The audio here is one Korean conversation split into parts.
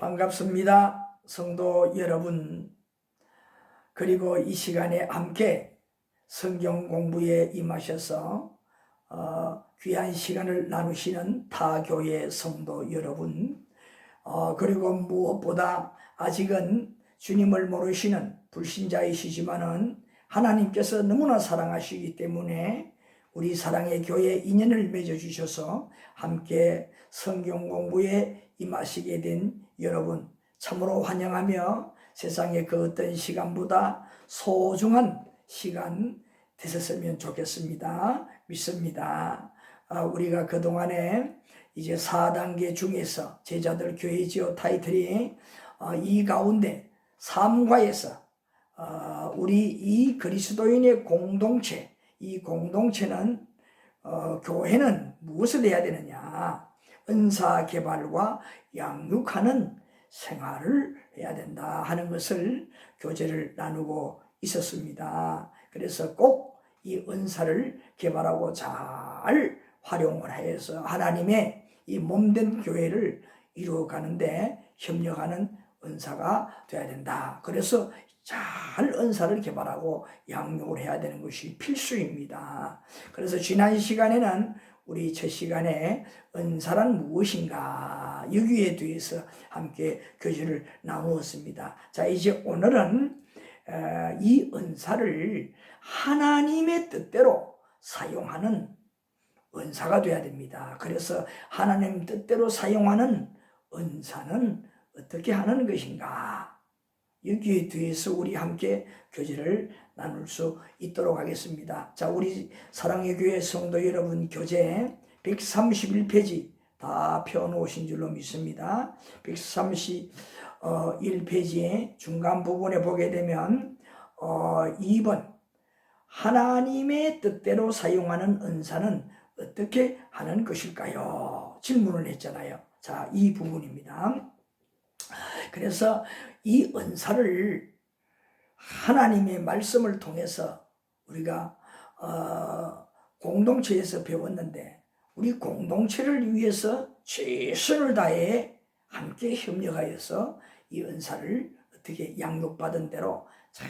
반갑습니다. 성도 여러분, 그리고 이 시간에 함께 성경 공부에 임하셔서 귀한 시간을 나누시는 타교회 성도 여러분, 그리고 무엇보다 아직은 주님을 모르시는 불신자이시지만은 하나님께서 너무나 사랑하시기 때문에 우리 사랑의 교회 인연을 맺어주셔서 함께 성경 공부에 임하시게 된 여러분 참으로 환영하며 세상의 그 어떤 시간보다 소중한 시간 되셨으면 좋겠습니다. 믿습니다. 우리가 그동안에 이제 4단계 중에서 제자들 교회지요 타이틀이 이 가운데 3과에서 우리 이 그리스도인의 공동체, 이 공동체는 교회는 무엇을 해야 되느냐? 은사 개발과 양육하는 생활을 해야 된다 하는 것을 교제를 나누고 있었습니다. 그래서 꼭 이 은사를 개발하고 잘 활용을 해서 하나님의 이 몸된 교회를 이루어가는데 협력하는 은사가 돼야 된다. 그래서 잘 은사를 개발하고 양육을 해야 되는 것이 필수입니다. 그래서 지난 시간에는 우리 첫 시간에 은사란 무엇인가 여기에 대해서 함께 교제를 나누었습니다. 자, 이제 오늘은 이 은사를 하나님의 뜻대로 사용하는 은사가 돼야 됩니다. 그래서 하나님 뜻대로 사용하는 은사는 어떻게 하는 것인가? 여기에 대해서 우리 함께 교제를 나눌 수 있도록 하겠습니다. 자, 우리 사랑의 교회 성도 여러분 교재 131페이지 다 펴놓으신 줄로 믿습니다. 131페이지의 중간 부분에 보게 되면 2번 하나님의 뜻대로 사용하는 은사는 어떻게 하는 것일까요? 질문을 했잖아요. 자, 이 부분입니다. 그래서 이 은사를 하나님의 말씀을 통해서 우리가 공동체에서 배웠는데 우리 공동체를 위해서 최선을 다해 함께 협력하여서 이 은사를 어떻게 양육받은 대로 잘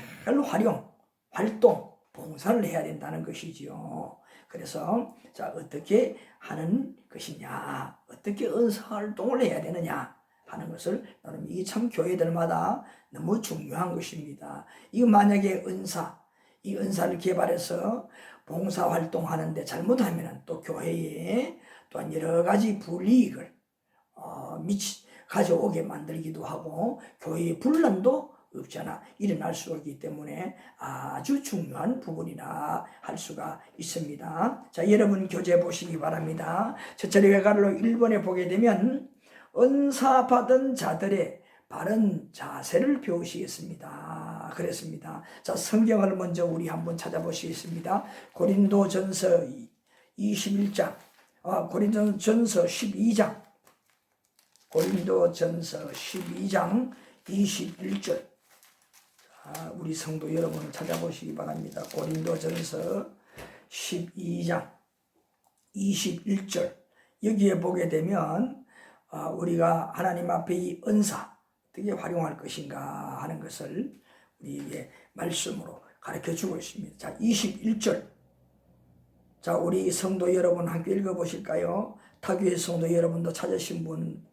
활동, 봉사를 해야 된다는 것이지요. 그래서 자, 어떻게 하는 것이냐, 어떻게 은사 활동을 해야 되느냐 하는 것을 나는 이게 참 교회들마다 너무 중요한 것입니다. 이거 만약에 이 은사를 개발해서 봉사활동하는데 잘못하면 또 교회에 또한 여러 가지 불이익을 가져오게 만들기도 하고 교회의 분란도 없잖아 일어날 수 있기 때문에 아주 중요한 부분이라 할 수가 있습니다. 자, 여러분 교재 보시기 바랍니다. 첫째로 회갈로 1번에 보게 되면 은사 받은 자들의 바른 자세를 배우시겠습니다. 그랬습니다. 자, 성경을 먼저 우리 한번 찾아보시겠습니다. 고린도전서 21장, 고린도전서 12장, 고린도전서 12장 21절. 자, 우리 성도 여러분 찾아보시기 바랍니다. 고린도전서 12장 21절. 여기에 보게 되면 우리가 하나님 앞에 이 은사 어떻게 활용할 것인가 하는 것을 우리에게 말씀으로 가르쳐 주고 있습니다. 자, 21절. 자, 우리 성도 여러분 함께 읽어보실까요? 타교회 성도 여러분도 찾으신 분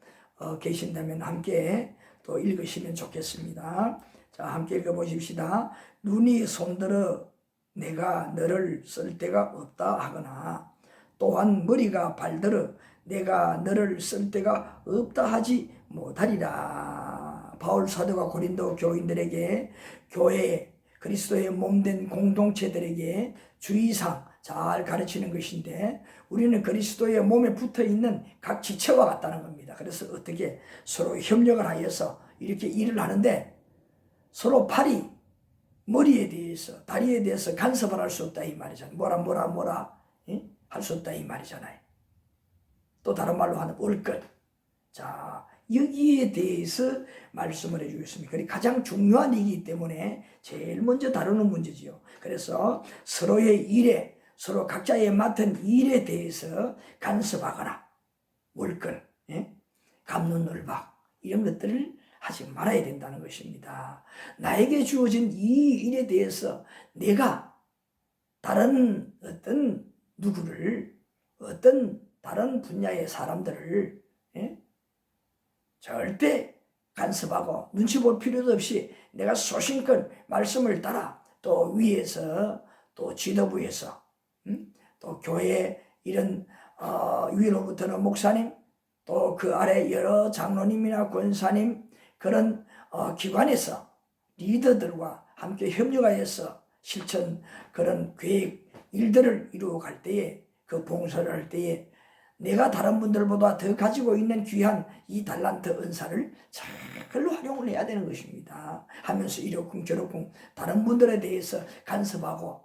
계신다면 함께 또 읽으시면 좋겠습니다. 자, 함께 읽어보십시다. 눈이 손들어 내가 너를 쓸 데가 없다 하거나 또한 머리가 발들어 내가 너를 쓸 데가 없다 하지 못하리라. 바울 사도가 고린도 교인들에게 교회 그리스도의 몸된 공동체들에게 주의사항 잘 가르치는 것인데 우리는 그리스도의 몸에 붙어있는 각 지체와 같다는 겁니다. 그래서 어떻게 서로 협력을 하여서 이렇게 일을 하는데 서로 팔이 머리에 대해서 다리에 대해서 간섭을 할 수 없다 이 말이잖아요. 뭐라 할 수 없다 이 말이잖아요. 또 다른 말로 하는 얼끝. 자, 여기에 대해서 말씀을 해주겠습니다. 그게 가장 중요한 일이기 때문에 제일 먼저 다루는 문제지요. 그래서 서로의 일에 서로 각자의 맡은 일에 대해서 간섭하거나 월권, 감론을박 이런 것들을 하지 말아야 된다는 것입니다. 나에게 주어진 이 일에 대해서 내가 다른 어떤 누구를, 어떤 다른 분야의 사람들을 절대 간섭하고 눈치 볼 필요도 없이 내가 소신껏 말씀을 따라 또 위에서 또 지도부에서 또 교회 이런 위로부터는 목사님 또 그 아래 여러 장로님이나 권사님 그런 기관에서 리더들과 함께 협력하여서 실천 그런 계획 일들을 이루어갈 때에 그 봉사를 할 때에 내가 다른 분들보다 더 가지고 있는 귀한 이 달란트 은사를 잘 활용을 해야 되는 것입니다. 하면서 이렇쿵 저렇쿵 다른 분들에 대해서 간섭하고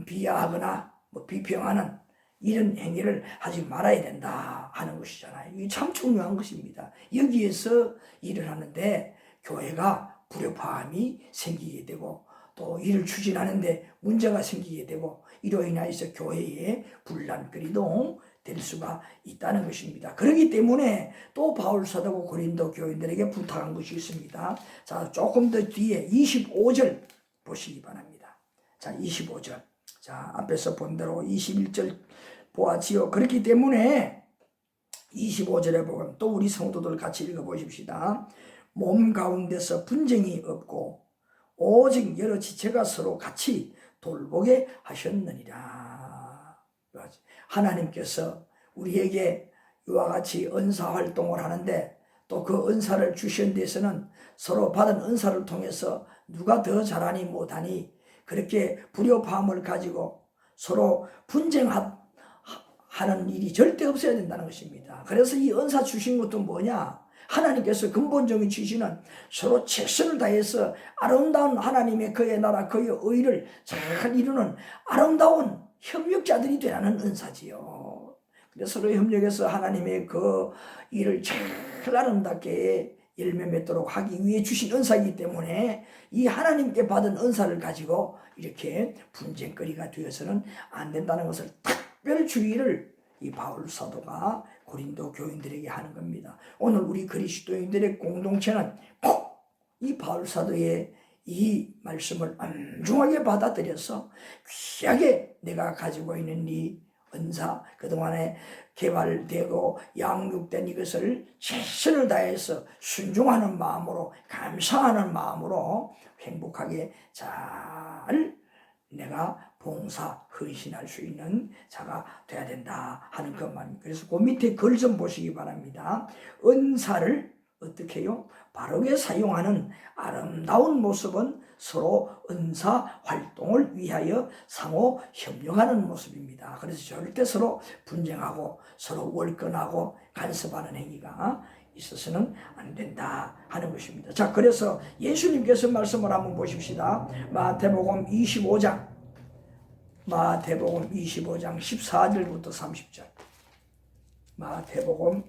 비하하거나 비평하는 이런 행위를 하지 말아야 된다 하는 것이잖아요. 이게 참 중요한 것입니다. 여기에서 일을 하는데 교회가 불협화음이 생기게 되고 또 일을 추진하는데 문제가 생기게 되고 이로 인하여서 교회에 분란거리도 될 수가 있다는 것입니다. 그렇기 때문에 또 바울 사도가 고린도 교인들에게 부탁한 것이 있습니다. 자, 조금 더 뒤에 25절 보시기 바랍니다. 자, 25절. 자, 앞에서 본 대로 21절 보았지요. 그렇기 때문에 25절에 보면 또 우리 성도들 같이 읽어보십시다. 몸 가운데서 분쟁이 없고 오직 여러 지체가 서로 같이 돌보게 하셨느니라. 하나님께서 우리에게 이와 같이 은사 활동을 하는데 또 그 은사를 주신 데서는 서로 받은 은사를 통해서 누가 더 잘하니 못하니 그렇게 불협화음을 가지고 서로 분쟁하는 일이 절대 없어야 된다는 것입니다. 그래서 이 은사 주신 것도 뭐냐? 하나님께서 근본적인 주시는 서로 최선을 다해서 아름다운 하나님의 그의 나라 그의 의를 잘 이루는 아름다운 협력자들이 되라는 은사지요. 그래서 서로 협력해서 하나님의 그 일을 잘 아름답게 열매 맺도록 하기 위해 주신 은사이기 때문에 이 하나님께 받은 은사를 가지고 이렇게 분쟁거리가 되어서는 안 된다는 것을 특별 주의를 이 바울 사도가 고린도 교인들에게 하는 겁니다. 오늘 우리 그리스도인들의 공동체는 꼭 이 바울 사도의 이 말씀을 엄중하게 받아들여서 귀하게 내가 가지고 있는 이 은사 그동안에 개발되고 양육된 이것을 최선을 다해서 순종하는 마음으로 감사하는 마음으로 행복하게 잘 내가 봉사 헌신할 수 있는 자가 돼야 된다 하는 것만. 그래서 그 밑에 글 좀 보시기 바랍니다. 은사를 어떻게 해요? 바르게 사용하는 아름다운 모습은 서로 은사 활동을 위하여 상호 협력하는 모습입니다. 그래서 절대 서로 분쟁하고 서로 월권하고 간섭하는 행위가 있어서는 안 된다 하는 것입니다. 자, 그래서 예수님께서 말씀을 한번 보십시다. 마태복음 25장 14절부터 30절. 마태복음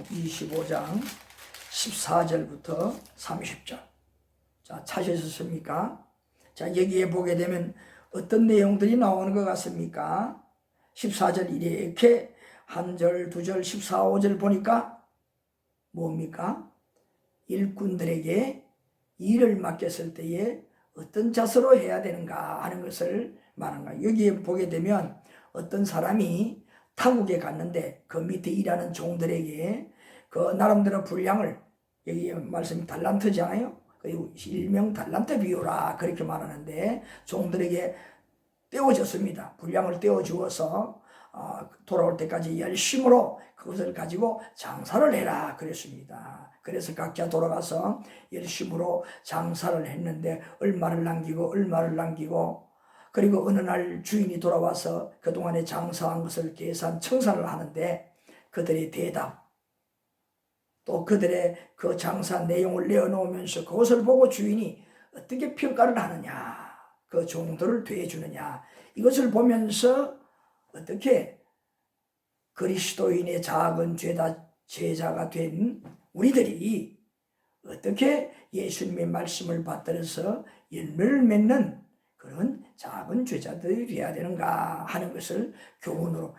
25장 14절부터 30절. 자, 찾으셨습니까? 자, 여기에 보게 되면 어떤 내용들이 나오는 것 같습니까? 14절 이렇게 한 절, 두 절, 14, 5절 보니까 뭡니까? 일꾼들에게 일을 맡겼을 때에 어떤 자세로 해야 되는가 하는 것을 말한 거예요. 여기에 보게 되면 어떤 사람이 타국에 갔는데 그 밑에 일하는 종들에게 그 나름대로 분량을 여기 말씀이 달란트잖아요. 그리고 일명 달란트 비유라 그렇게 말하는데 종들에게 떼어줬습니다. 분량을 떼어주어서 돌아올 때까지 열심으로 그것을 가지고 장사를 해라 그랬습니다. 그래서 각자 돌아가서 열심으로 장사를 했는데 얼마를 남기고 그리고 어느 날 주인이 돌아와서 그동안에 장사한 것을 계산 청산을 하는데 그들의 대답 또 그들의 그 장사 내용을 내어놓으면서 그것을 보고 주인이 어떻게 평가를 하느냐 그 종들을 대해주느냐 이것을 보면서 어떻게 그리스도인의 작은 제자가 된 우리들이 어떻게 예수님의 말씀을 받들어서 열매를 맺는 그런 작은 제자들이 되어야 되는가 하는 것을 교훈으로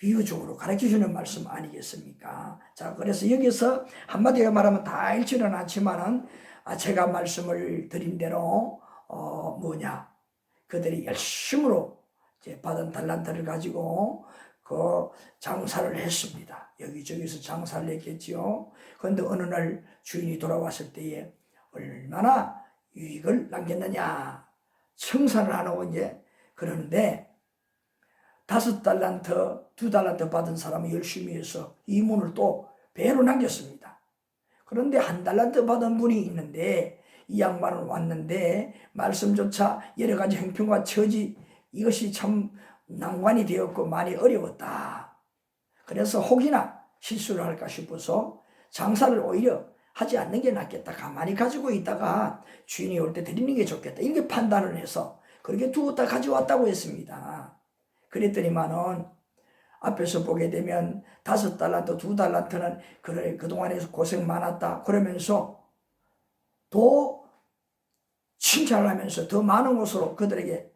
비유적으로 가르쳐주는 말씀 아니겠습니까? 자, 그래서 여기서 한마디로 말하면 다 읽지는 않지만은, 제가 말씀을 드린 대로, 그들이 열심으로 이제 받은 달란트를 가지고 그 장사를 했습니다. 여기저기서 장사를 했겠지요. 그런데 어느 날 주인이 돌아왔을 때에 얼마나 유익을 남겼느냐. 청산을 하고 이제 그러는데, 5달란트, 2달란트 받은 사람은 열심히 해서 이문을 또 배로 남겼습니다. 그런데 1달란트 받은 분이 있는데, 이 양반은 왔는데 말씀조차 여러 가지 형편과 처지, 이것이 참 난관이 되었고 많이 어려웠다. 그래서 혹이나 실수를 할까 싶어서 장사를 오히려 하지 않는 게 낫겠다. 가만히 가지고 있다가 주인이 올 때 드리는 게 좋겠다. 이렇게 판단을 해서 그렇게 두었다 가져왔다고 했습니다. 그랬더니만은 앞에서 보게 되면 5달란트, 2달란트는 그래 그동안에 고생 많았다 그러면서 더 칭찬을 하면서 더 많은 것으로 그들에게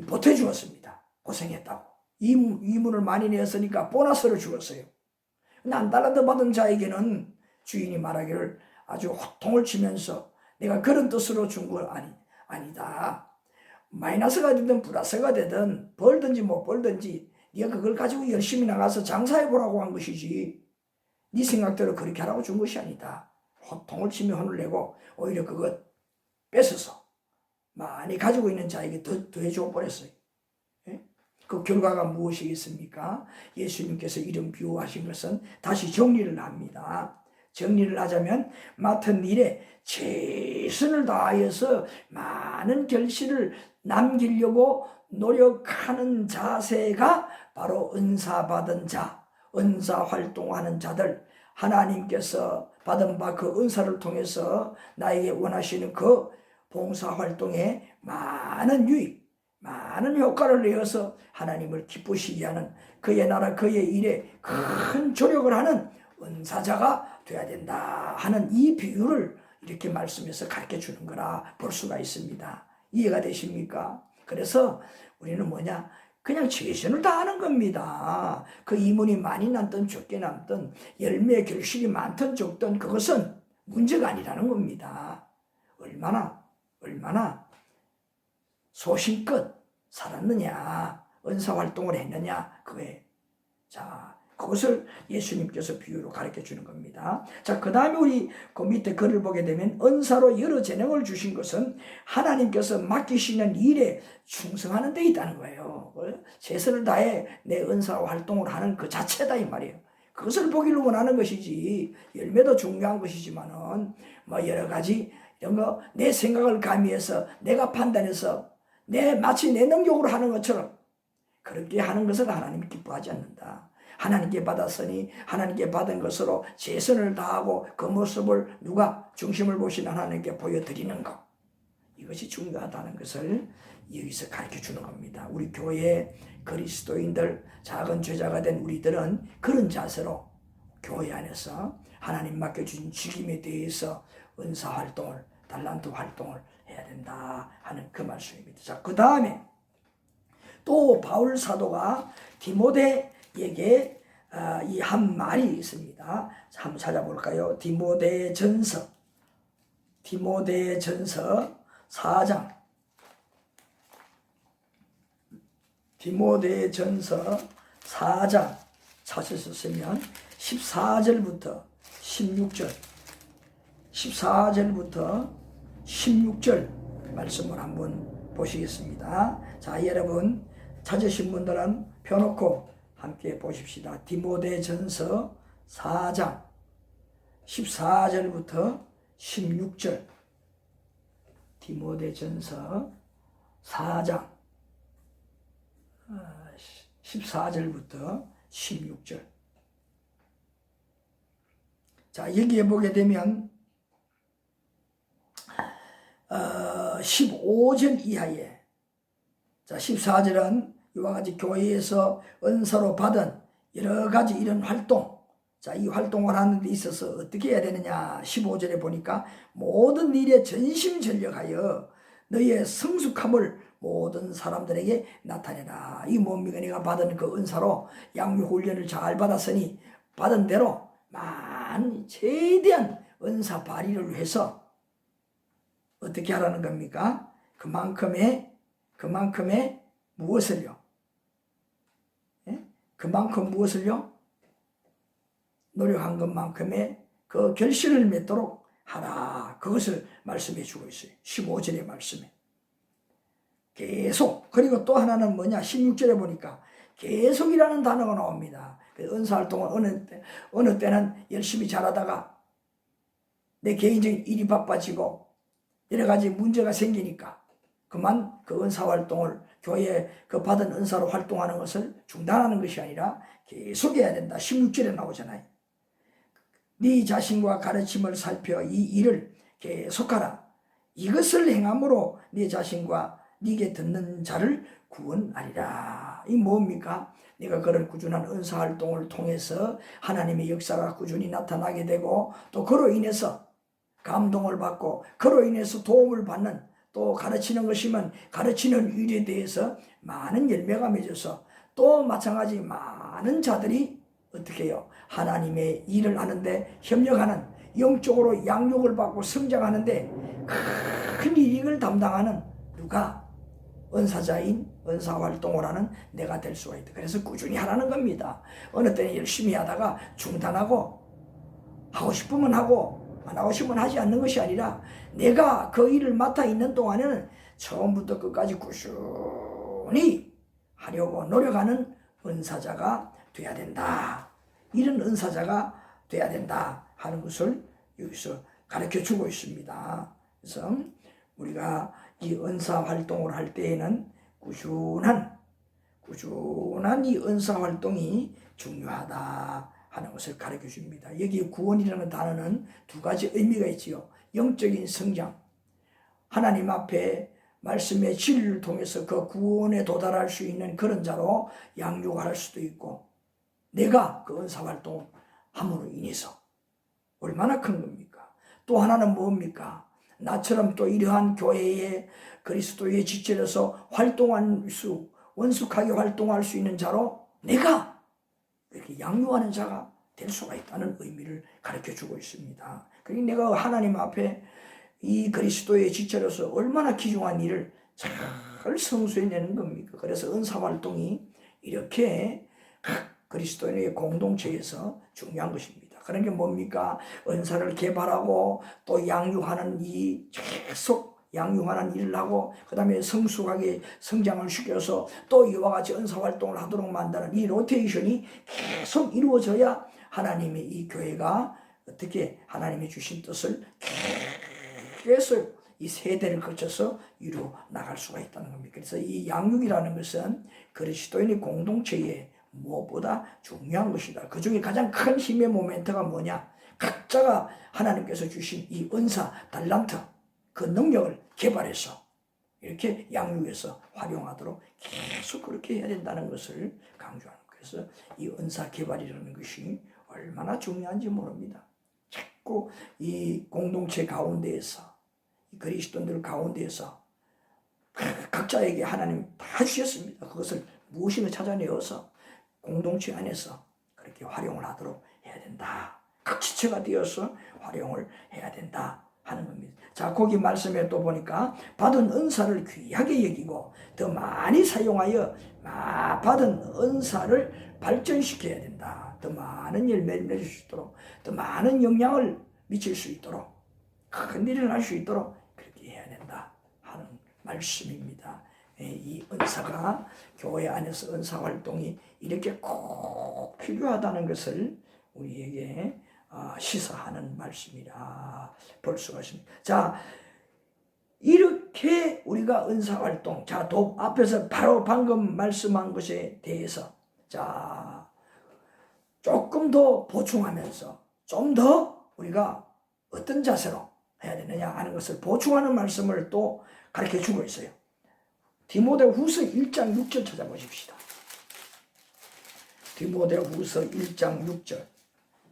보태주었습니다. 고생했다고. 이문을 많이 내었으니까 보너스를 주었어요. 근데 1달란트 받은 자에게는 주인이 말하기를 아주 호통을 치면서 내가 그런 뜻으로 준 건 아니다. 마이너스가 되든 플러스가 되든 벌든지 못 벌든지 네가 그걸 가지고 열심히 나가서 장사해보라고 한 것이지 네 생각대로 그렇게 하라고 준 것이 아니다. 호통을 치며 혼을 내고 오히려 그것 뺏어서 많이 가지고 있는 자에게 더 해줘 버렸어요. 예? 그 결과가 무엇이겠습니까? 예수님께서 이런 비유하신 것은 다시 정리를 합니다. 정리를 하자면 맡은 일에 최선을 다하여서 많은 결실을 남기려고 노력하는 자세가 바로 은사 받은 자, 은사 활동하는 자들, 하나님께서 받은 바 그 은사를 통해서 나에게 원하시는 그 봉사 활동에 많은 유익, 많은 효과를 내어서 하나님을 기쁘시게 하는 그의 나라 그의 일에 큰 조력을 하는 은사자가 돼야 된다 하는 이 비유를 이렇게 말씀해서 가르쳐 주는 거라 볼 수가 있습니다. 이해가 되십니까? 그래서 우리는 그냥 최선을 다하는 겁니다. 그 이문이 많이 남든 적게 남든 열매 결실이 많든 적든 그것은 문제가 아니라는 겁니다. 얼마나 소신껏 살았느냐, 은사활동을 했느냐, 그거에. 자, 그것을 예수님께서 비유로 가르쳐 주는 겁니다. 자, 그 다음에 우리 그 밑에 글을 보게 되면 은사로 여러 재능을 주신 것은 하나님께서 맡기시는 일에 충성하는 데 있다는 거예요. 최선을 다해 내 은사 활동을 하는 그 자체다 이 말이에요. 그것을 보기를 원하는 것이지 열매도 중요한 것이지만은 여러 가지 이런 거 내 생각을 가미해서 내가 판단해서 마치 내 능력으로 하는 것처럼 그렇게 하는 것을 하나님이 기뻐하지 않는다. 하나님께 받았으니 하나님께 받은 것으로 최선을 다하고 그 모습을 누가 중심을 보신 하나님께 보여드리는 것, 이것이 중요하다는 것을 여기서 가르쳐 주는 겁니다. 우리 교회 그리스도인들, 작은 제자가 된 우리들은 그런 자세로 교회 안에서 하나님 맡겨주신 직임에 대해서 은사활동을, 달란트 활동을 해야 된다 하는 그 말씀입니다. 자, 그 다음에 또 바울 사도가 디모데에게 이 한 말이 있습니다. 한번 찾아볼까요? 디모데전서 4장. 디모데전서 4장 찾으셨으면 14절부터 16절, 14절부터 16절 말씀을 한번 보시겠습니다. 자, 여러분 찾으신 분들은 펴놓고 함께 보십시다. 디모데전서 4장 14절부터 16절. 디모데전서 4장 14절부터 16절. 자, 여기에 보게 되면 15절 이하에, 자, 14절은 이와 같이 교회에서 은사로 받은 여러 가지 이런 활동, 자, 이 활동을 하는 데 있어서 어떻게 해야 되느냐. 15절에 보니까 모든 일에 전심전력하여 너희의 성숙함을 모든 사람들에게 나타내라. 이 뭡니까? 네가 받은 그 은사로 양육 훈련을 잘 받았으니 받은 대로 많은 최대한 은사 발휘를 위해서 어떻게 하라는 겁니까? 그만큼의 무엇을요? 예? 그만큼 무엇을요? 노력한 것만큼의 그 결실을 맺도록 하라. 그것을 말씀해 주고 있어요. 15절의 말씀에. 계속. 그리고 또 하나는 뭐냐? 16절에 보니까 계속이라는 단어가 나옵니다. 은사활동은 어느 때는 열심히 잘하다가 내 개인적인 일이 바빠지고 여러 가지 문제가 생기니까 그만 그 은사활동을 교회에 그 받은 은사로 활동하는 것을 중단하는 것이 아니라 계속해야 된다. 16절에 나오잖아요. 네 자신과 가르침을 살펴 이 일을 계속하라. 이것을 행함으로 네 자신과 네게 듣는 자를 구원하리라. 이 뭡니까? 네가 그런 꾸준한 은사활동을 통해서 하나님의 역사가 꾸준히 나타나게 되고 또 그로 인해서 감동을 받고 그로 인해서 도움을 받는 또 가르치는 것이면 가르치는 일에 대해서 많은 열매가 맺어서 또 마찬가지 많은 자들이 어떻게 해요? 하나님의 일을 하는데 협력하는 영적으로 양육을 받고 성장하는데 큰 이익을 담당하는 누가? 은사자인 은사활동을 하는 내가 될 수가 있다. 그래서 꾸준히 하라는 겁니다. 어느 때는 열심히 하다가 중단하고 하고 싶으면 하고 안 하고 싶으면 하지 않는 것이 아니라 내가 그 일을 맡아 있는 동안에는 처음부터 끝까지 꾸준히 하려고 노력하는 은사자가 돼야 된다. 이런 은사자가 돼야 된다 하는 것을 여기서 가르쳐 주고 있습니다. 그래서 우리가 이 은사 활동을 할 때에는 꾸준한 이 은사 활동이 중요하다 하는 것을 가르쳐 줍니다. 여기 구원이라는 단어는 두 가지 의미가 있지요. 영적인 성장, 하나님 앞에 말씀의 진리를 통해서 그 구원에 도달할 수 있는 그런 자로 양육할 수도 있고, 내가 그 은사 활동을 함으로 인해서 얼마나 큰 겁니까? 또 하나는 뭡니까? 나처럼 또 이러한 교회의 그리스도의 지체로서 원숙하게 활동할 수 있는 자로 내가 이렇게 양육하는 자가 될 수가 있다는 의미를 가르쳐 주고 있습니다. 그러니까 내가 하나님 앞에 이 그리스도의 지체로서 얼마나 귀중한 일을 잘 성수해내는 겁니까? 그래서 은사활동이 이렇게 그리스도인의 공동체에서 중요한 것입니다. 그런 게 뭡니까? 은사를 개발하고 또 양육하는 계속 양육하는 일을 하고 그 다음에 성숙하게 성장을 시켜서 또 이와 같이 은사활동을 하도록 만드는 이 로테이션이 계속 이루어져야 하나님의 이 교회가 어떻게 하나님이 주신 뜻을 계속 이 세대를 거쳐서 이루어 나갈 수가 있다는 겁니다. 그래서 이 양육이라는 것은 그리스도인의 공동체에 무엇보다 중요한 것이다. 그 중에 가장 큰 힘의 모멘트가 뭐냐? 각자가 하나님께서 주신 이 은사, 달란트, 그 능력을 개발해서 이렇게 양육해서 활용하도록 계속 그렇게 해야 된다는 것을 강조하는 거예요. 그래서 이 은사 개발이라는 것이 얼마나 중요한지 모릅니다. 자꾸 이 공동체 가운데에서 이 그리스도인들 가운데에서 각자에게 하나님 다 주셨습니다. 그것을 무엇인가 찾아내어서 공동체 안에서 그렇게 활용을 하도록 해야 된다. 각 지체가 되어서 활용을 해야 된다 하는 겁니다. 자, 거기 말씀에 또 보니까 받은 은사를 귀하게 여기고 더 많이 사용하여 받은 은사를 발전시켜야 된다. 더 많은 열매를 맺을 수 있도록, 더 많은 영향을 미칠 수 있도록, 큰 일을 할 수 있도록 그렇게 해야 된다 하는 말씀입니다. 이 은사가 교회 안에서 은사활동이 이렇게 꼭 필요하다는 것을 우리에게 시사하는 말씀이라 볼 수가 있습니다. 자, 이렇게 우리가 은사활동, 자, 앞에서 바로 방금 말씀한 것에 대해서 자, 조금 더 보충하면서 좀 더 우리가 어떤 자세로 해야 되느냐 하는 것을 보충하는 말씀을 또 가르쳐 주고 있어요. 디모데후서 1장 6절 찾아보십시다. 디모데후서 1장 6절.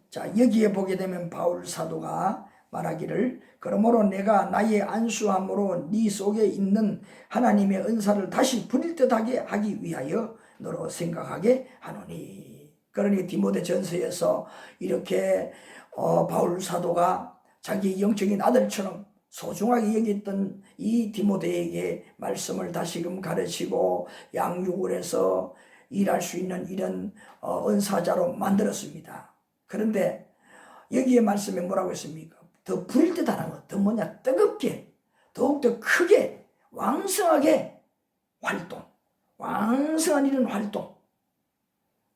자, 여기에 보게 되면 바울 사도가 말하기를 그러므로 내가 나의 안수함으로 네 속에 있는 하나님의 은사를 다시 부릴 듯하게 하기 위하여 너로 생각하게 하노니. 그러니 디모데 전서에서 이렇게 바울 사도가 자기 영적인 아들처럼 소중하게 여겼던 이 디모데에게 말씀을 다시금 가르치고 양육을 해서 일할 수 있는 이런 은사자로 만들었습니다. 그런데 여기에 말씀에 뭐라고 했습니까? 더 부릴 듯 하는 것, 더 뭐냐, 뜨겁게, 더욱더 크게, 왕성하게 활동, 왕성한 이런 활동,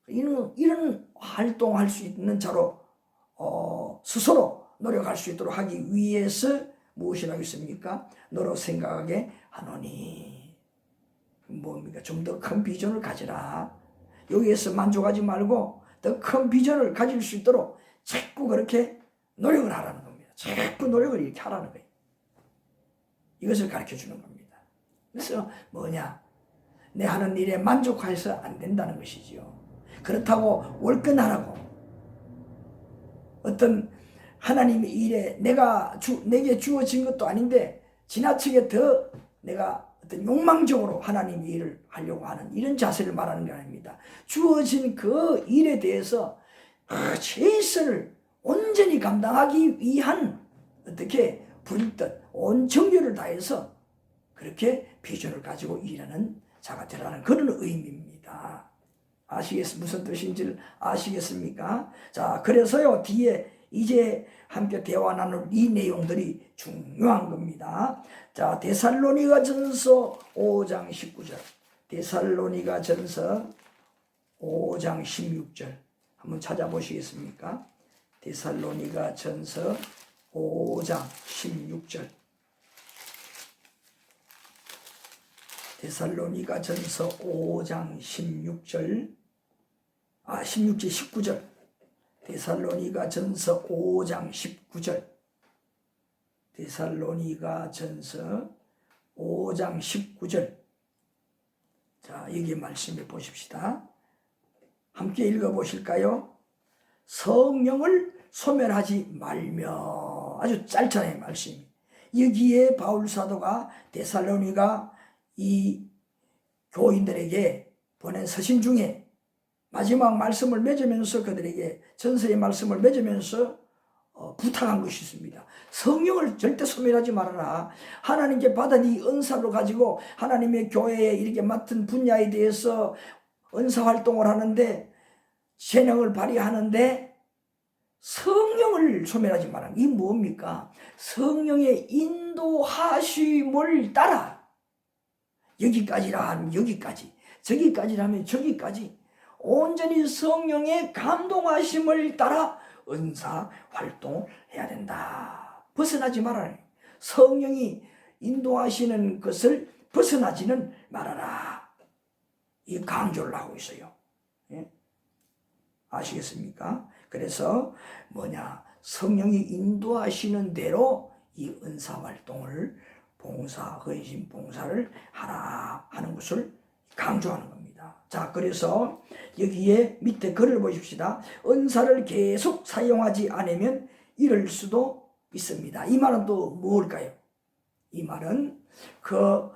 이런 활동할 수 있는 자로 스스로 노력할 수 있도록 하기 위해서 무엇이라고 했습니까? 너로 생각하게 하노니. 뭡니까? 좀 더 큰 비전을 가지라. 여기에서 만족하지 말고 더 큰 비전을 가질 수 있도록 자꾸 그렇게 노력을 하라는 겁니다. 자꾸 노력을 이렇게 하라는 거예요. 이것을 가르쳐 주는 겁니다. 그래서 뭐냐? 내 하는 일에 만족해서 안 된다는 것이지요. 그렇다고 월권하라고 어떤 하나님의 일에 내게 주어진 것도 아닌데 지나치게 더 내가 어떤 욕망적으로 하나님의 일을 하려고 하는 이런 자세를 말하는 게 아닙니다. 주어진 그 일에 대해서 최선을 온전히 감당하기 위한 어떻게 불뜻 온 정열을 다해서 그렇게 비전을 가지고 일하는 자가 되라는 그런 의미입니다. 무슨 뜻인지 아시겠습니까? 자, 그래서요, 뒤에 이제 함께 대화 나눌 이 내용들이 중요한 겁니다. 자, 데살로니가 전서 5장 19절. 데살로니가 전서 5장 16절. 한번 찾아보시겠습니까? 데살로니가 전서 5장 16절. 데살로니가 전서 5장 16절. 19절. 데살로니가 전서 5장 19절. 데살로니가 전서 5장 19절. 자, 여기 말씀해 보십시다. 함께 읽어보실까요? 성령을 소멸하지 말며. 아주 짧잖아요, 말씀이. 여기에 바울 사도가 데살로니가 이 교인들에게 보낸 서신 중에 마지막 말씀을 맺으면서 그들에게 전서의 말씀을 맺으면서 부탁한 것이 있습니다. 성령을 절대 소멸하지 말아라. 하나님께 받은 이 은사를 가지고 하나님의 교회에 이렇게 맡은 분야에 대해서 은사 활동을 하는데 재능을 발휘하는데 성령을 소멸하지 마라. 이 뭡니까? 성령의 인도하심을 따라 여기까지라 하면 여기까지, 저기까지라면 저기까지 온전히 성령의 감동하심을 따라 은사 활동을 해야 된다. 벗어나지 말아라. 성령이 인도하시는 것을 벗어나지는 말아라. 이 강조를 하고 있어요. 예? 아시겠습니까? 그래서 성령이 인도하시는 대로 이 은사 활동을 헌신 봉사를 하라 하는 것을 강조하는 겁니다. 자, 그래서 여기에 밑에 글을 보십시다. 은사를 계속 사용하지 않으면 이럴 수도 있습니다. 이 말은 또 뭘까요? 이 말은 그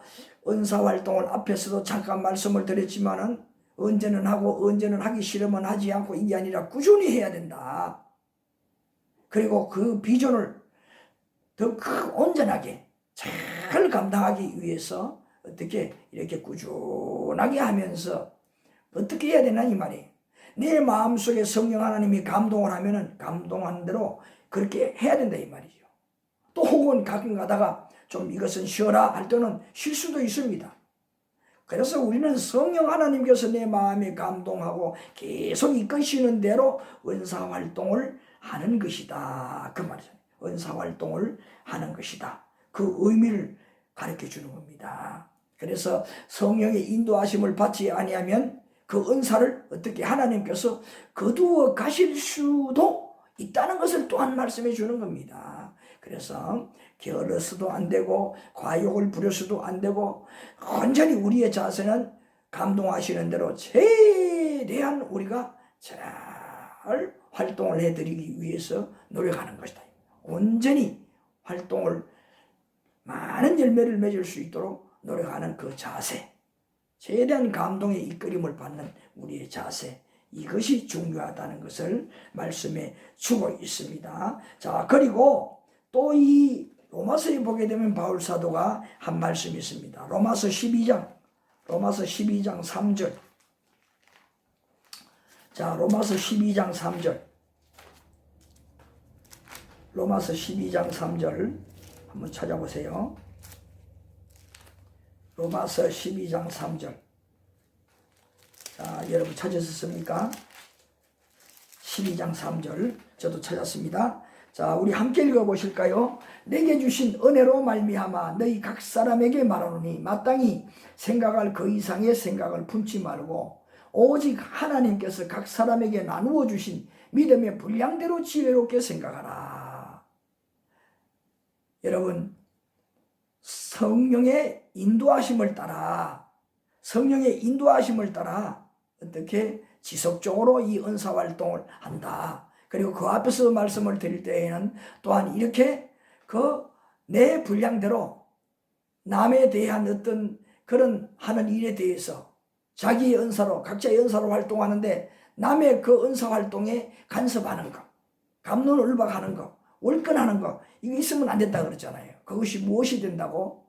은사 활동을 앞에서도 잠깐 말씀을 드렸지만은 언제는 하고 언제는 하기 싫으면 하지 않고 이게 아니라 꾸준히 해야 된다. 그리고 그 비전을 더 온전하게 잘 감당하기 위해서 어떻게 이렇게 꾸준하게 하면서 어떻게 해야 되나 이 말이에요. 내 마음속에 성령 하나님이 감동을 하면은 감동한 대로 그렇게 해야 된다 이 말이죠. 또 혹은 가끔 가다가 좀 이것은 쉬어라 할 때는 쉴 수도 있습니다. 그래서 우리는 성령 하나님께서 내 마음에 감동하고 계속 이끄시는 대로 은사 활동을 하는 것이다. 그 말이죠. 은사 활동을 하는 것이다. 그 의미를 가르쳐 주는 겁니다. 그래서 성령의 인도하심을 받지 아니하면 그 은사를 어떻게 하나님께서 거두어 가실 수도 있다는 것을 또한 말씀해 주는 겁니다. 그래서 게을러서도 안 되고 과욕을 부려서도 안 되고 온전히 우리의 자세는 감동하시는 대로 최대한 우리가 잘 활동을 해드리기 위해서 노력하는 것이다. 온전히 활동을 많은 열매를 맺을 수 있도록 노력하는 그 자세, 최대한 감동의 이끌림을 받는 우리의 자세, 이것이 중요하다는 것을 말씀해 주고 있습니다. 자, 그리고 또 이 로마서에 보게 되면 바울 사도가 한 말씀이 있습니다. 로마서 12장 3절. 자, 로마서 12장 3절. 로마서 12장 3절 한번 찾아보세요. 로마서 12장 3절. 자, 여러분 찾으셨습니까? 12장 3절 저도 찾았습니다. 자, 우리 함께 읽어보실까요? 내게 주신 은혜로 말미암아 너희 각 사람에게 말하노니 마땅히 생각할 그 이상의 생각을 품지 말고 오직 하나님께서 각 사람에게 나누어 주신 믿음의 분량대로 지혜롭게 생각하라. 여러분, 성령의 인도하심을 따라 어떻게 지속적으로 이 은사활동을 한다. 그리고 그 앞에서 말씀을 드릴 때에는 또한 이렇게 내 분량대로 남에 대한 어떤 그런 하는 일에 대해서 자기의 은사로, 각자의 은사로 활동하는데 남의 그 은사 활동에 간섭하는 거, 갑론을박하는 거, 월권하는 거, 이거 있으면 안 된다 그랬잖아요. 그것이 무엇이 된다고?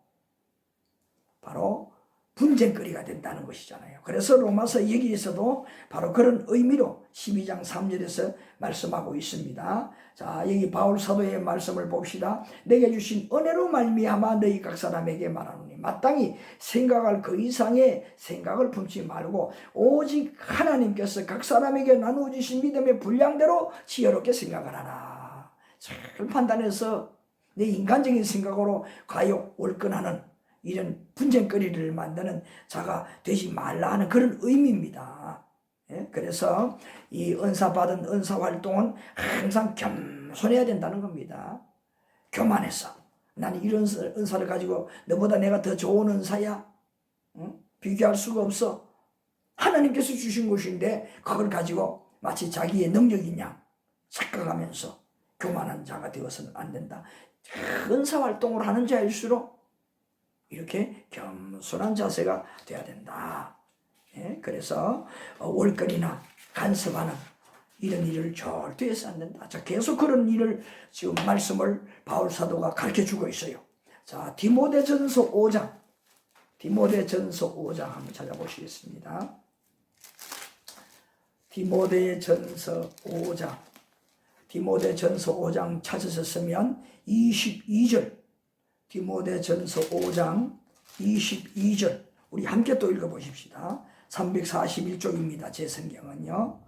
바로 분쟁거리가 된다는 것이잖아요. 그래서 로마서 여기에서도 바로 그런 의미로 12장 3절에서 말씀하고 있습니다. 자, 여기 바울 사도의 말씀을 봅시다. 내게 주신 은혜로 말미암아 너희 각 사람에게 말하노니 마땅히 생각할 그 이상의 생각을 품지 말고 오직 하나님께서 각 사람에게 나누어 주신 믿음의 분량대로 지혜롭게 생각을 하라. 잘 판단해서 내 인간적인 생각으로 과욕, 월권하는 이런 분쟁거리를 만드는 자가 되지 말라 하는 그런 의미입니다. 예? 그래서 이 은사받은 은사활동은 항상 겸손해야 된다는 겁니다. 교만해서 나는 이런 은사를 가지고 너보다 내가 더 좋은 은사야? 응? 비교할 수가 없어. 하나님께서 주신 것인데 그걸 가지고 마치 자기의 능력인 양 착각하면서 교만한 자가 되어서는 안 된다. 은사활동을 하는 자일수록 이렇게 겸손한 자세가 돼야 된다. 예? 그래서 월권이나 간섭하는 이런 일을 절대 해서 안 된다. 자, 계속 그런 일을 지금 말씀을 바울 사도가 가르쳐 주고 있어요. 자, 디모데전서 5장 한번 찾아보시겠습니다. 디모데전서 5장 찾으셨으면 22절, 디모데전서 5장 22절 우리 함께 또 읽어보십시다. 341쪽입니다. 제 성경은요.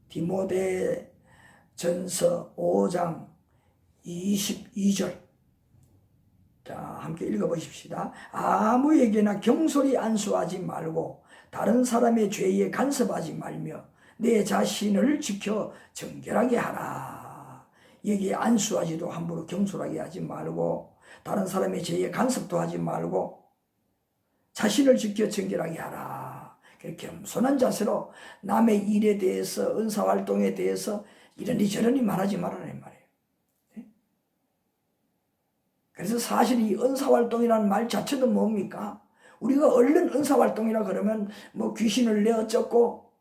디모데전서 5장 22절 자, 함께 읽어보십시다. 아무에게나 경솔히 안수하지 말고 다른 사람의 죄에 간섭하지 말며 내 자신을 지켜 정결하게 하라. 여기에 안수하지도 함부로 경솔하게 하지 말고 다른 사람의 죄에 간섭도 하지 말고 자신을 지켜 정결하게 하라. 겸손한 자세로 남의 일에 대해서 은사활동에 대해서 이러니 저러니 말하지 말라는 말이에요. 그래서 사실 이 은사활동이라는 말 자체도 뭡니까? 우리가 얼른 은사활동이라 그러면 뭐 귀신을 내 어쩌고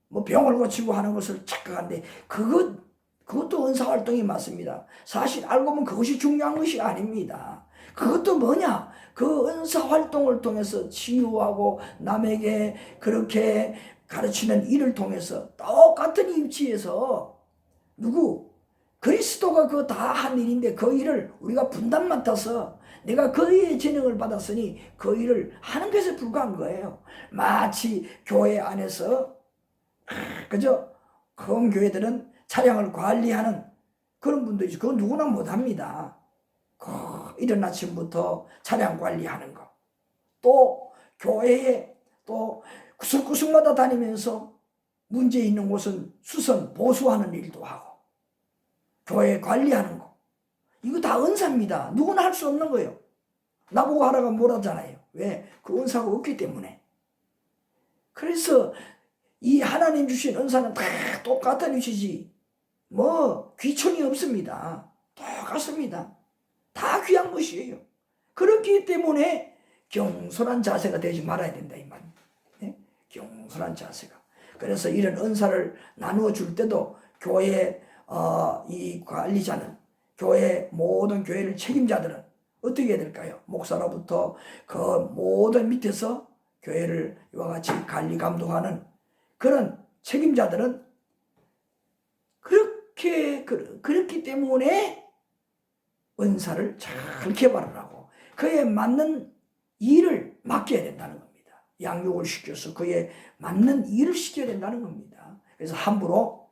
뭐 병을 고치고 하는 것을 착각하는데 그것도 은사활동이 맞습니다. 사실 알고 보면 그것이 중요한 것이 아닙니다. 그것도 뭐냐? 그 은사활동을 통해서 치유하고 남에게 그렇게 가르치는 일을 통해서 똑같은 위치에서 그리스도가 그거 다 한 일인데 그 일을 우리가 분담 맡아서 내가 그의 재능을 받았으니 그 일을 하는 것에 불과한 거예요. 마치 교회 안에서 그저 큰 교회들은 차량을 관리하는 그런 분들이지 그거 누구나 못합니다. 이른 아침부터 차량 관리하는 거, 또 교회에 또 구석구석마다 다니면서 문제 있는 곳은 수선 보수하는 일도 하고 교회 관리하는 거, 이거 다 은사입니다. 누구나 할 수 없는 거예요. 나보고 하라고 뭐라잖아요. 왜? 그 은사가 없기 때문에. 그래서 이 하나님 주신 은사는 다 똑같은 위치지 뭐 귀천이 없습니다. 똑같습니다. 다 귀한 것이에요. 그렇기 때문에 경솔한 자세가 되지 말아야 된다 이 말입니다. 네? 경솔한 자세가. 그래서 이런 은사를 나누어 줄 때도 교회 이 관리자는, 교회 모든 교회를 책임자들은 어떻게 해야 될까요? 목사로부터 그 모든 밑에서 교회를 이와 같이 관리 감독하는 그런 책임자들은 그렇기 때문에 은사를 잘 개발을 하고 그에 맞는 일을 맡겨야 된다는 겁니다. 양육을 시켜서 그에 맞는 일을 시켜야 된다는 겁니다. 그래서 함부로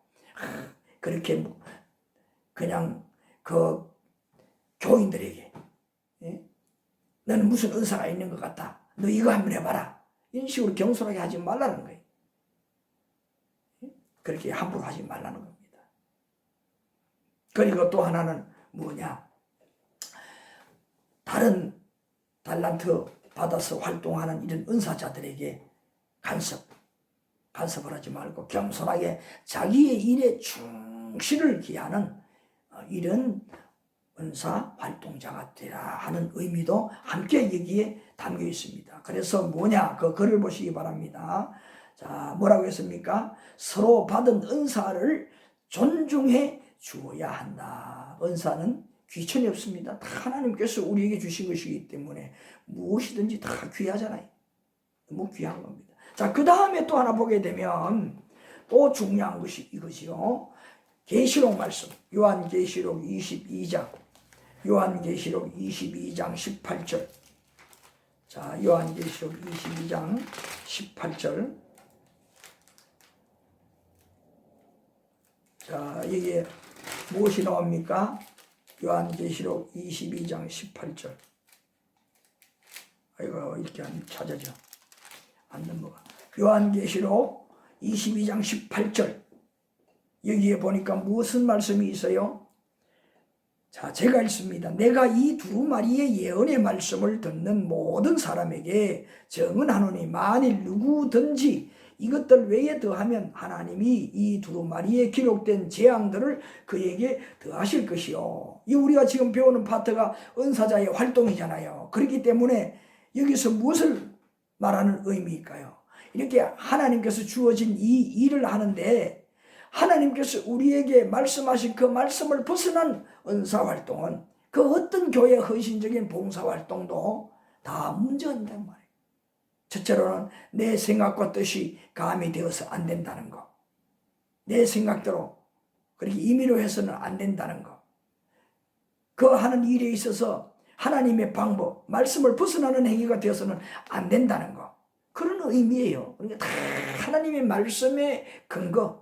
그렇게 그냥 그 교인들에게 너는 무슨 은사가 있는 것 같다, 너 이거 한번 해봐라, 이런 식으로 경솔하게 하지 말라는 거예요. 그렇게 함부로 하지 말라는 겁니다. 그리고 또 하나는 뭐냐, 다른 달란트 받아서 활동하는 이런 은사자들에게 간섭을 하지 말고 겸손하게 자기의 일에 충실을 기하는 이런 은사 활동자가 되라 하는 의미도 함께 여기에 담겨 있습니다. 그래서 뭐냐, 그 글을 보시기 바랍니다. 자, 뭐라고 했습니까? 서로 받은 은사를 존중해 주어야 한다. 은사는 귀천이 없습니다. 다 하나님께서 우리에게 주신 것이기 때문에 무엇이든지 다 귀하잖아요. 너무 귀한 겁니다. 자, 그 다음에 또 하나 보게 되면 또 중요한 것이 이것이요. 계시록 말씀, 요한계시록 22장 18절. 자, 요한계시록 22장 18절. 자, 이게 무엇이 나옵니까? 요한계시록 22장 18절. 아이고, 이렇게 안 찾아져. 안 넘어가. 요한계시록 22장 18절. 여기에 보니까 무슨 말씀이 있어요? 자, 제가 읽습니다. 내가 이 두루마리의 예언의 말씀을 듣는 모든 사람에게 증언하노니 만일 누구든지 이것들 외에 더하면 하나님이 이 두루마리에 기록된 재앙들을 그에게 더하실 것이요. 이 우리가 지금 배우는 파트가 은사자의 활동이잖아요. 그렇기 때문에 여기서 무엇을 말하는 의미일까요? 이렇게 하나님께서 주어진 이 일을 하는데 하나님께서 우리에게 말씀하신 그 말씀을 벗어난 은사활동은 그 어떤 교회 헌신적인 봉사활동도 다 문제한단 말이에요. 첫째로는 내 생각과 뜻이 가미되어서 안 된다는 거. 내 생각대로 그렇게 임의로 해서는 안 된다는 거. 그 하는 일에 있어서 하나님의 방법, 말씀을 벗어나는 행위가 되어서는 안 된다는 거. 그런 의미예요. 그러니까 다 하나님의 말씀의 근거.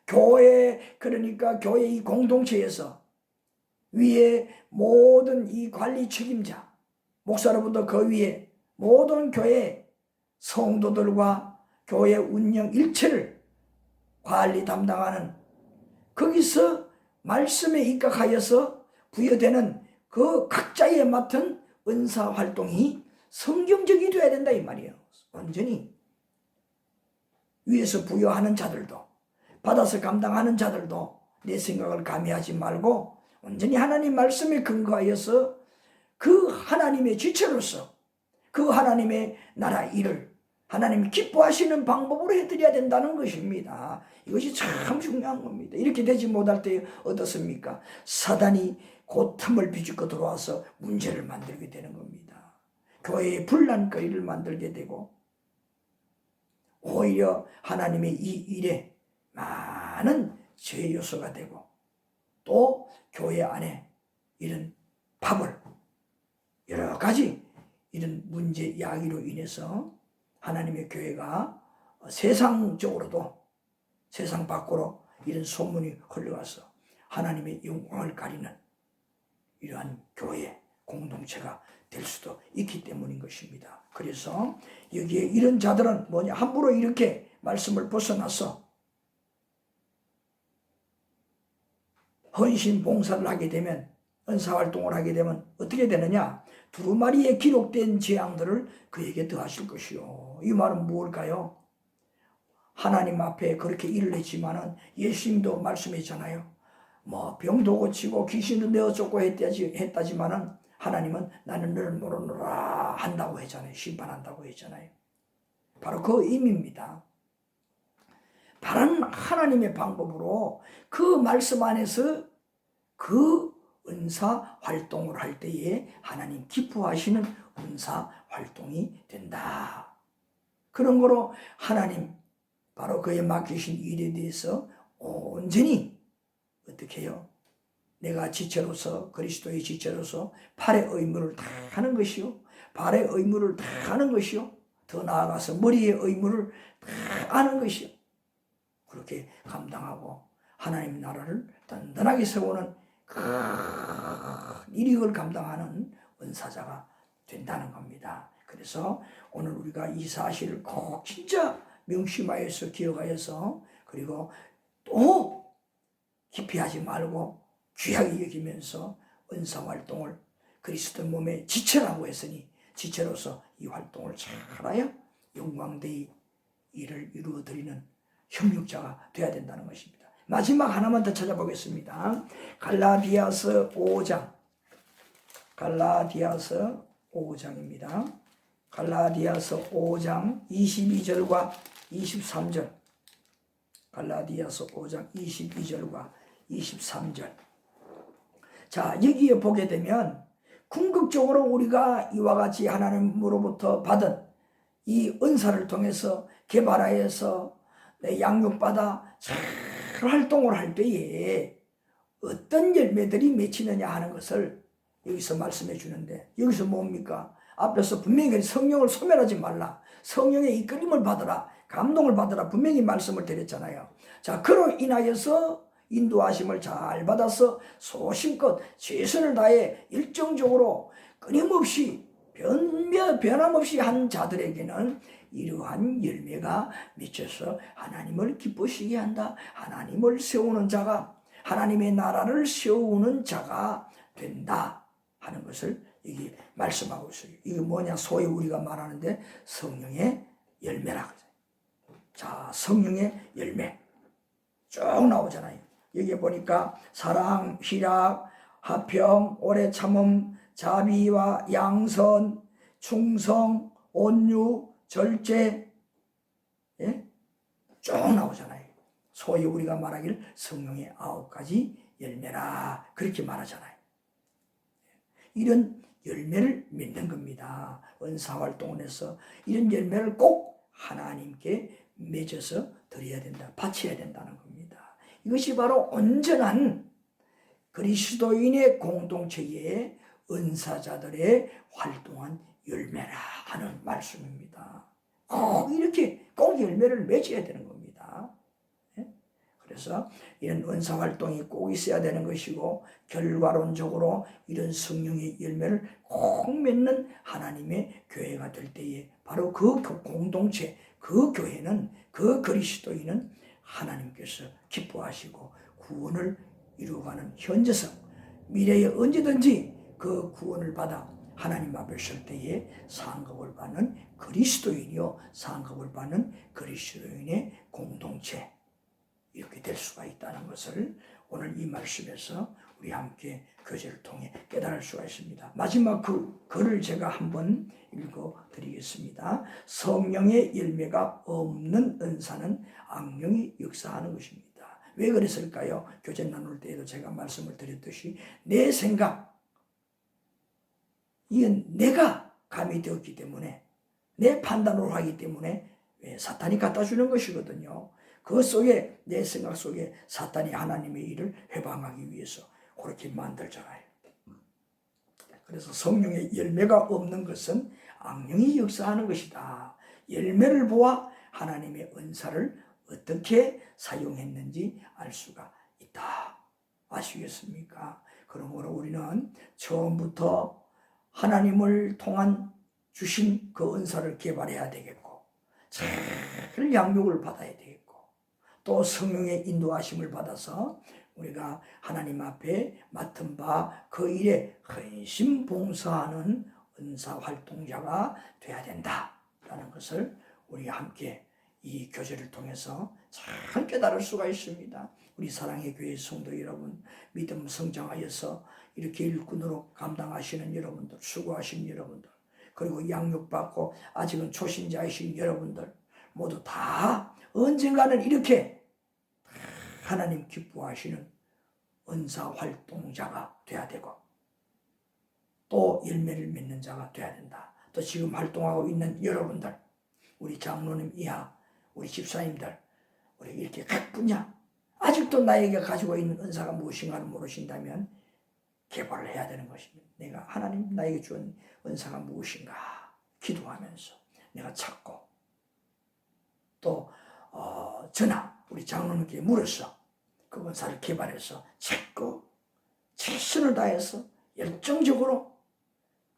교회, 그러니까 교회 이 공동체에서 위에 모든 이 관리 책임자, 목사로부터 그 위에 모든 교회 성도들과 교회 운영 일체를 관리 담당하는 거기서 말씀에 입각하여서 부여되는 그 각자의 맡은 은사 활동이 성경적이 되어야 된다 이 말이에요. 완전히 위에서 부여하는 자들도 받아서 감당하는 자들도 내 생각을 가미하지 말고 온전히 하나님 말씀에 근거하여서 그 하나님의 지체로서 그 하나님의 나라 일을 하나님이 기뻐하시는 방법으로 해드려야 된다는 것입니다. 이것이 참 중요한 겁니다. 이렇게 되지 못할 때 어떻습니까? 사단이 곧 틈을 비집고 들어와서 문제를 만들게 되는 겁니다. 교회의 분란거리를 만들게 되고 오히려 하나님의 이 일에 많은 죄 요소가 되고 또 교회 안에 이런 파벌 여러 가지 이런 문제 야기로 인해서 하나님의 교회가 세상적으로도 세상 밖으로 이런 소문이 흘러가서 하나님의 영광을 가리는 이러한 교회 공동체가 될 수도 있기 때문인 것입니다. 그래서 여기에 이런 자들은 뭐냐, 함부로 이렇게 말씀을 벗어나서 헌신 봉사를 하게 되면, 은사활동을 하게 되면 어떻게 되느냐? 두루마리에 기록된 재앙들을 그에게 더하실 것이요. 이 말은 무엇일까요? 하나님 앞에 그렇게 일을 했지만은 예수님도 말씀했잖아요. 뭐 병도 고치고 귀신도 내어 쫓고 했다지만은 하나님은 나는 너를 모르노라 한다고 했잖아요. 심판한다고 했잖아요. 바로 그 의미입니다. 바른 하나님의 방법으로 그 말씀 안에서 그 은사 활동을 할 때에 하나님 기뻐하시는 은사 활동이 된다. 그런 거로 하나님 바로 그에 맡기신 일에 대해서 온전히 어떻게 해요? 내가 지체로서 그리스도의 지체로서 팔의 의무를 다 하는 것이요, 발의 의무를 다 하는 것이요, 더 나아가서 머리의 의무를 다 하는 것이요, 그렇게 감당하고 하나님 나라를 든든하게 세우는 큰 일익을 감당하는 은사자가 된다는 겁니다. 그래서 오늘 우리가 이 사실을 꼭 진짜 명심하여서 기억하여서 그리고 또 깊이 하지 말고 귀하게 여기면서 은사 활동을 그리스도 몸의 지체라고 했으니 지체로서 이 활동을 잘하여 영광되이 일을 이루어드리는 협력자가 되어야 된다는 것입니다. 마지막 하나만 더 찾아보겠습니다. 갈라디아서 5장. 갈라디아서 5장입니다. 갈라디아서 5장 22절과 23절. 갈라디아서 5장 22절과 23절. 자, 여기에 보게 되면 궁극적으로 우리가 이와 같이 하나님으로부터 받은 이 은사를 통해서 개발하여서 양육받아 잘 활동을 할 때에 어떤 열매들이 맺히느냐 하는 것을 여기서 말씀해 주는데, 여기서 뭡니까? 앞에서 분명히 성령을 소멸하지 말라, 성령의 이끌림을 받으라, 감동을 받으라 분명히 말씀을 드렸잖아요. 자, 그로 인하여서 인도하심을 잘 받아서 소신껏 최선을 다해 일정적으로 끊임없이 변함없이 한 자들에게는 이러한 열매가 맺혀서 하나님을 기쁘시게 한다. 하나님을 세우는 자가, 하나님의 나라를 세우는 자가 된다 하는 것을 여기 말씀하고 있어요. 이게 뭐냐? 소위 우리가 말하는데 성령의 열매라고. 자, 성령의 열매 쭉 나오잖아요. 여기 보니까 사랑, 희락, 화평, 오래 참음, 자비와 양선, 충성, 온유, 절제, 예? 쭉 나오잖아요. 소위 우리가 말하길 성령의 9가지 열매라 그렇게 말하잖아요. 이런 열매를 맺는 겁니다. 은사활동을 해서 이런 열매를 꼭 하나님께 맺어서 드려야 된다, 바쳐야 된다는 겁니다. 이것이 바로 온전한 그리스도인의 공동체의 은사자들의 활동한 열매라 하는 말씀입니다. 이렇게 꼭 열매를 맺어야 되는 겁니다. 그래서 이런 은사활동이 꼭 있어야 되는 것이고, 결과론적으로 이런 성령의 열매를 꼭 맺는 하나님의 교회가 될 때에 바로 그 공동체, 그 교회는, 그 그리스도인은 하나님께서 기뻐하시고 구원을 이루어가는 현재성, 미래에 언제든지 그 구원을 받아 하나님 앞에 설 때에 상급을 받는 그리스도인이요, 상급을 받는 그리스도인의 공동체, 이렇게 될 수가 있다는 것을 오늘 이 말씀에서 우리 함께 교제를 통해 깨달을 수가 있습니다. 마지막 그 글을 제가 한번 읽어드리겠습니다. 성령의 열매가 없는 은사는 악령이 역사하는 것입니다. 왜 그랬을까요? 교제 나눌 때에도 제가 말씀을 드렸듯이 내 생각, 이건 내가 감이 되었기 때문에, 내 판단으로 하기 때문에 사탄이 갖다 주는 것이거든요. 그 속에, 내 생각 속에 사탄이 하나님의 일을 회방하기 위해서 그렇게 만들잖아요. 그래서 성령의 열매가 없는 것은 악령이 역사하는 것이다. 열매를 보아 하나님의 은사를 어떻게 사용했는지 알 수가 있다. 아시겠습니까? 그러므로 우리는 처음부터 하나님을 통한 주신 그 은사를 개발해야 되겠고, 잘 양육을 받아야 되겠고, 또 성령의 인도하심을 받아서 우리가 하나님 앞에 맡은 바 그 일에 헌신 봉사하는 은사 활동자가 되어야 된다라는 것을 우리 함께 이 교제를 통해서 잘 깨달을 수가 있습니다. 우리 사랑의 교회 성도 여러분, 믿음 성장하여서 이렇게 일꾼으로 감당하시는 여러분들, 수고하신 여러분들, 그리고 양육받고 아직은 초신자이신 여러분들 모두 다 언젠가는 이렇게 하나님 기뻐하시는 은사 활동자가 돼야 되고 또 열매를 맺는 자가 돼야 된다. 또 지금 활동하고 있는 여러분들, 우리 장로님 이하 우리 집사님들, 우리 이렇게 각 분야 아직도 나에게 가지고 있는 은사가 무엇인가를 모르신다면 개발을 해야 되는 것입니다. 내가 하나님 나에게 주은 은사가 무엇인가 기도하면서 내가 찾고 또 전하 우리 장로님께 물어서 그 은사를 개발해서 찾고 최선을 다해서 열정적으로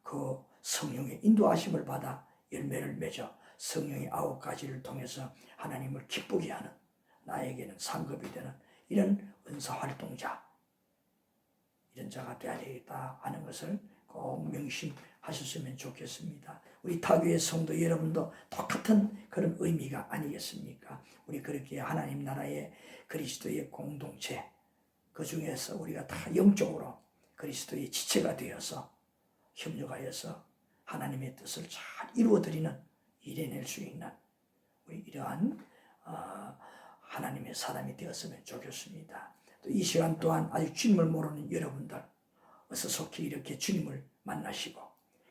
그 성령의 인도하심을 받아 열매를 맺어 성령의 9가지를 통해서 하나님을 기쁘게 하는 나에게는 상급이 되는 이런 은사활동자, 이런 자가 되어야 되겠다 하는 것을 꼭 명심하셨으면 좋겠습니다. 우리 타교의 성도 여러분도 똑같은 그런 의미가 아니겠습니까? 우리 그렇게 하나님 나라의 그리스도의 공동체, 그 중에서 우리가 다 영적으로 그리스도의 지체가 되어서 협력하여서 하나님의 뜻을 잘 이루어드리는 이뤄낼 수 있는 우리 이러한 하나님의 사람이 되었으면 좋겠습니다. 또 이 시간 또한 아직 주님을 모르는 여러분들 어서 속히 이렇게 주님을 만나시고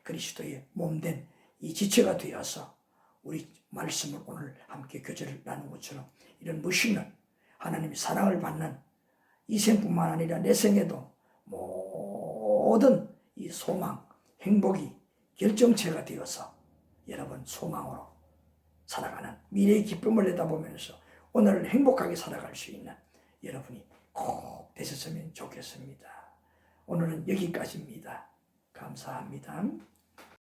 그리스도의 몸된 이 지체가 되어서 우리 말씀을 오늘 함께 교제를 나눈 것처럼 이런 멋있는 하나님의 사랑을 받는 이 생뿐만 아니라 내 생에도 모든 이 소망, 행복이 결정체가 되어서 여러분 소망으로 살아가는 미래의 기쁨을 내다보면서 오늘을 행복하게 살아갈 수 있는 여러분이 꼭 되셨으면 좋겠습니다. 오늘은 여기까지입니다. 감사합니다.